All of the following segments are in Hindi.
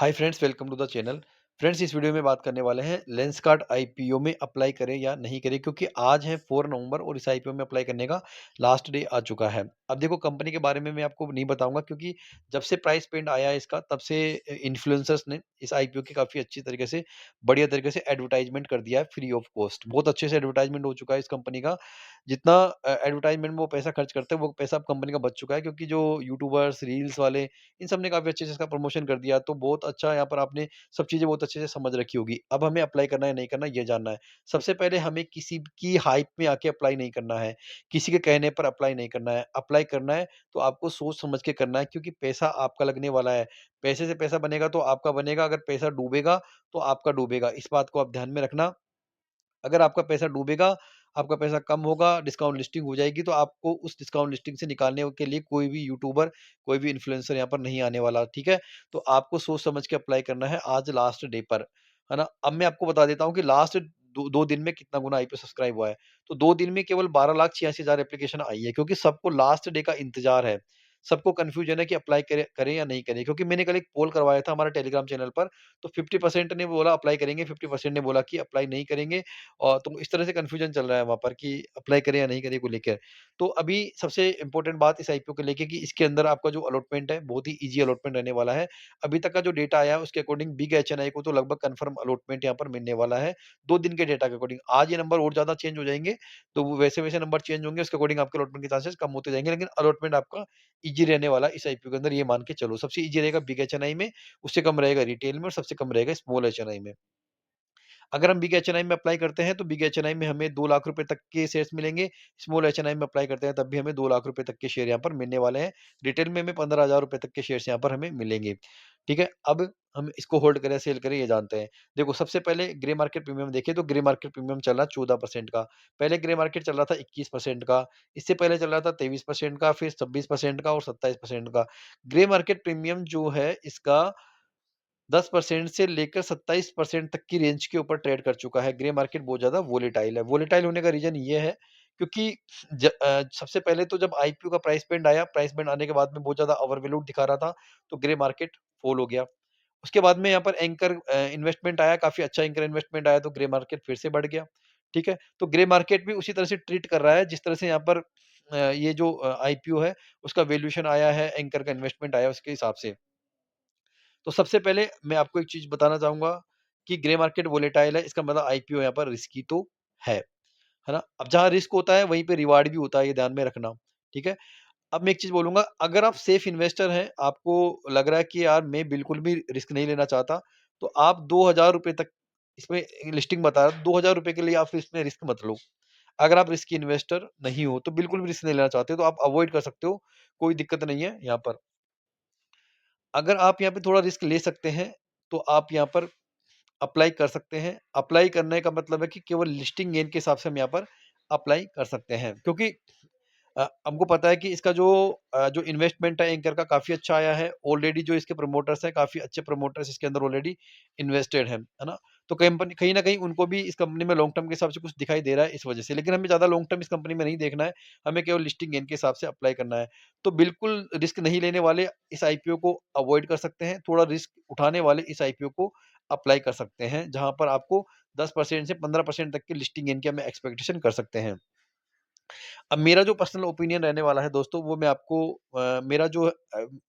Hi friends, welcome to the channel. Friends, इस वीडियो में बात करने वाले हैं लेंसकार्ट आईपीओ में अप्लाई करें या नहीं करें, क्योंकि आज है 4 नवंबर और इस आईपीओ में अप्लाई करने का लास्ट डे आ चुका है। अब देखो, कंपनी के बारे में मैं आपको नहीं बताऊंगा, क्योंकि जब से प्राइस पेंट आया है इसका, तब से इन्फ्लुएंसर्स ने इस आईपीओ की काफ़ी अच्छी तरीके से, बढ़िया तरीके से एडवर्टाइजमेंट कर दिया है फ्री ऑफ कॉस्ट। बहुत अच्छे से एडवर्टाइजमेंट हो चुका है इस कंपनी का। जितना एडवर्टाइजमेंट में वो पैसा खर्च करते हैं, वो पैसा अब कंपनी का बच चुका है, क्योंकि जो यूट्यूबर्स, रील्स वाले, इन सब ने काफ़ी अच्छे से इसका प्रमोशन कर दिया। तो बहुत अच्छा, यहाँ पर आपने सब चीज़ें बहुत अच्छे से समझ रखी होगी। अब हमें अप्लाई करना है, नहीं करना, ये जानना है। सबसे पहले हमें किसी की हाइप में आके अप्लाई नहीं करना है, किसी के कहने पर अप्लाई नहीं करना है। अप्लाई करना है तो आपको सोच समझ के करना है, क्योंकि पैसा आपका लगने वाला है। पैसे से पैसा बनेगा तो आपका बनेगा, अगर पैसा डूबेगा तो आपका डूबेगा। इस बात को आप ध्यान में रखना। अगर आपका पैसा डूबेगा, आपका पैसा कम होगा, डिस्काउंट लिस्टिंग हो जाएगी, तो आपको उस डिस्काउंट लिस्टिंग से निकालने के लिए कोई भी यूट्यूबर, कोई भी इन्फ्लुएंसर यहाँ पर नहीं आने वाला, ठीक है? तो आपको सोच समझ के अप्लाई करना है आज लास्ट डे पर, है ना? अब मैं आपको बता देता हूँ कि लास्ट 2 दिन में कितना गुना आईपीओ सब्सक्राइब हुआ है। तो 2 दिन में केवल 12,86,000 एप्लीकेशन आई है, क्योंकि सबको लास्ट डे का इंतज़ार है। सबको कन्फ्यूजन है कि अप्लाई करें करें या नहीं करें, क्योंकि मैंने कल एक पोल करवाया था हमारा टेलीग्राम चैनल पर, तो 50% ने बोला अप्लाई करेंगे, 50% ने बोला कि अप्लाई नहीं करेंगे। और तो इस तरह से कन्फ्यूजन चल रहा है वहाँ पर कि अप्लाई करें या नहीं करें को लेकर। तो अभी सबसे इम्पोर्टेंट बात इस आईपीओ को लेके कि इसके अंदर आपका जो अलॉटमेंट है, बहुत ही ईज़ी अलॉटमेंट रहने वाला है। अभी तक का जो डेटा आया है उसके अकॉर्डिंग बिग एचएनआई को तो लगभग कन्फर्म अलॉटमेंट यहाँ पर मिलने वाला है, 2 दिन के डेटा के अकॉर्डिंग। आज ये नंबर और ज़्यादा चेंज हो जाएँगे, तो वो वैसे-वैसे नंबर चेंज होंगे, उसके अकॉर्डिंग आपके अलॉटमेंट के चांसेस कम होते जाएँगे, लेकिन अलॉटमेंट आपका ईज़ी रहने वाला है इस आईपीओ के अंदर, ये मान के चलो। सबसे ईज़ी रहेगा बिग एचएनआई में, उससे कम रहेगा रिटेल में और सबसे कम रहेगा स्मॉल एचएनआई में। अगर हम बिग एचएनआई में अप्लाई करते हैं, तो बिग एचएनआई में हमें 2 लाख रुपए तक के शेयर्स मिलेंगे। स्मॉल एचएनआई में अप्लाई करते हैं, तब भी हमें 2 लाख रुपए तक के शेयर यहाँ पर मिलने वाले हैं। रिटेल में हमें 15,000 रुपए तक के शेयर्स यहाँ पर हमें मिलेंगे। ठीक है? अब हम इसको होल्ड करें, सेल करें, ये जानते हैं। देखो, सबसे पहले ग्रे मार्केट प्रीमियम देखें, तो ग्रे मार्केट प्रीमियम चल रहा है 14% का। पहले ग्रे मार्केट चल रहा था 21% का, इससे पहले चल रहा था 23% का, फिर 26% का और 27% का। ग्रे मार्केट प्रीमियम जो है इसका 10% से लेकर 27% तक की रेंज के ऊपर ट्रेड कर चुका है। ग्रे मार्केट बहुत ज़्यादा वोलेटाइल है। वोलेटाइल होने का रीज़न ये है, क्योंकि सबसे पहले तो जब आईपीओ का प्राइस बैंड आया, प्राइस बैंड आने के बाद में बहुत ज़्यादा ओवरवैल्यूड दिखा रहा था, तो ग्रे मार्केट फ़ॉल हो गया। उसके बाद में यहाँ पर एंकर इन्वेस्टमेंट आया, काफ़ी अच्छा एंकर इन्वेस्टमेंट आया, तो ग्रे मार्केट फिर से बढ़ गया। ठीक है? तो ग्रे मार्केट भी उसी तरह से ट्रीट कर रहा है, जिस तरह से यहाँ पर ये जो आईपीओ है, उसका वैल्यूएशन आया है, एंकर का इन्वेस्टमेंट आया, उसके हिसाब से। तो सबसे पहले मैं आपको एक चीज़ बताना चाहूँगा कि ग्रे मार्केट वोलेटाइल है, इसका मतलब आईपीओ यहाँ पर रिस्की तो है ना? अब जहाँ रिस्क होता है, वहीं पे रिवार्ड भी होता है, ये ध्यान में रखना, ठीक है? अब मैं एक चीज़ बोलूँगा, अगर आप सेफ इन्वेस्टर हैं, आपको लग रहा है कि यार मैं बिल्कुल भी रिस्क नहीं लेना चाहता, तो आप ₹2000 तक इसमें लिस्टिंग बता रहा है, ₹2000 के लिए आप इसमें रिस्क मत लो। अगर आप रिस्की इन्वेस्टर नहीं हो, तो बिल्कुल भी रिस्क नहीं लेना चाहते, तो आप अवॉइड कर सकते हो, कोई दिक्कत नहीं है यहाँ पर। अगर आप यहाँ पे थोड़ा रिस्क ले सकते हैं, तो आप यहाँ पर अप्लाई कर सकते हैं। अप्लाई करने का मतलब है कि केवल लिस्टिंग गेन के हिसाब से हम यहाँ पर अप्लाई कर सकते हैं। क्योंकि हमको पता है कि इसका जो इन्वेस्टमेंट है एंकर का, काफ़ी अच्छा आया है। ऑलरेडी जो इसके प्रमोटर्स हैं, काफ़ी अच्छे प्रमोटर्स इसके अंदर ऑलरेडी इन्वेस्टेड हैं, है ना? तो कंपनी कहीं न कहीं उनको भी इस कंपनी में लॉन्ग टर्म के हिसाब से कुछ दिखाई दे रहा है इस वज़ह से। लेकिन हमें ज़्यादा लॉन्ग टर्म इस कंपनी में नहीं देखना है, हमें केवल लिस्टिंग गेन के हिसाब से अप्लाई करना है। तो बिल्कुल रिस्क नहीं लेने वाले इस आईपीओ को अवॉइड कर सकते हैं। थोड़ा रिस्क उठाने वाले इस आईपीओ को अप्लाई कर सकते हैं, जहाँ पर आपको 10% से 15% तक की लिस्टिंग गेन की हमें एक्सपेक्टेशन कर सकते हैं। अब मेरा जो पर्सनल ओपिनियन रहने वाला है दोस्तों, वो मैं आपको मेरा जो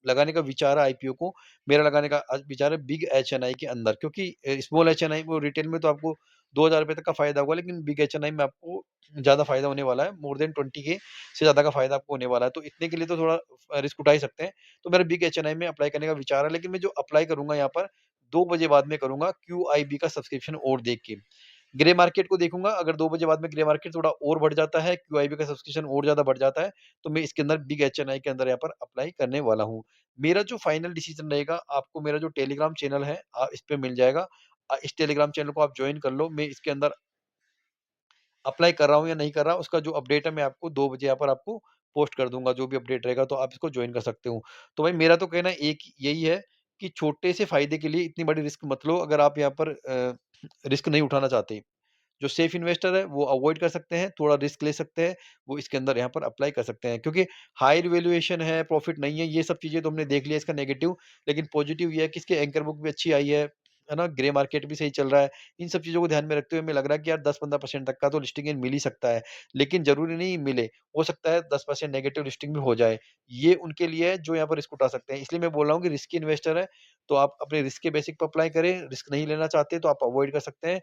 लगाने का विचार है आईपीओ को, मेरा लगाने का विचार है बिग एचएनआई के अंदर, क्योंकि स्मॉल एचएनआई वो रिटेल में तो आपको ₹2000 तक का फ़ायदा होगा, लेकिन बिग एचएनआई में आपको ज़्यादा फ़ायदा होने वाला है, मोर देन 20 के से ज़्यादा का फ़ायदा आपको होने वाला है, तो इतने के लिए तो थोड़ा रिस्क उठा ही सकते हैं। तो मेरा बिग एचएनआई में अप्लाई करने का विचार है, लेकिन मैं जो अप्लाई करूँगा यहाँ पर 2 बजे बाद में करूँगा, क्यूआईबी का सब्सक्रिप्शन और देख के। ग्रे मार्केट को देखूँगा, अगर 2 बजे बाद में ग्रे मार्केट थोड़ा और बढ़ जाता है, क्यूआईबी का सब्सक्रिप्शन और ज़्यादा बढ़ जाता है, तो मैं इसके अंदर बिग एचएनआई के अंदर यहाँ पर अप्लाई करने वाला हूँ। मेरा जो फाइनल डिसीज़न रहेगा, आपको मेरा जो टेलीग्राम चैनल है इस पे मिल जाएगा। इस टेलीग्राम चैनल को आप जॉइन कर लो। मैं इसके अंदर अप्लाई कर रहा हूँ या नहीं कर रहा, उसका जो अपडेट है मैं आपको 2 बजे यहाँ पर आपको पोस्ट कर दूँगा, जो भी अपडेट रहेगा, तो आप इसको जॉइन कर सकते हो। तो भाई, मेरा तो कहना एक यही है कि छोटे से फ़ायदे के लिए इतनी बड़ी रिस्क मत लो, अगर आप यहाँ पर रिस्क नहीं उठाना चाहते। जो सेफ इन्वेस्टर है वो अवॉइड कर सकते हैं, थोड़ा रिस्क ले सकते हैं, वो इसके अंदर यहाँ पर अप्लाई कर सकते हैं। क्योंकि हायर वैल्यूएशन है, प्रॉफिट नहीं है, ये सब चीज़ें तो हमने देख लिया इसका नेगेटिव, लेकिन पॉजिटिव ये है कि इसकी एंकर बुक भी अच्छी आई है ना? ग्रे मार्केट भी सही चल रहा है। इन सब चीज़ों को ध्यान में रखते हुए हमें लग रहा है कि यार 10-15% तक का तो लिस्टिंग गेन मिल ही सकता है, लेकिन ज़रूरी नहीं मिले। हो सकता है 10% नेगेटिव लिस्टिंग भी हो जाए। ये उनके लिए है जो यहाँ पर रिस्क उठा सकते हैं। इसलिए मैं बोल रहा हूँ कि रिस्की इन्वेस्टर है, तो आप अपने रिस्क के बेसिस पे अप्लाई करें, रिस्क नहीं लेना चाहते तो आप अवॉइड कर सकते हैं।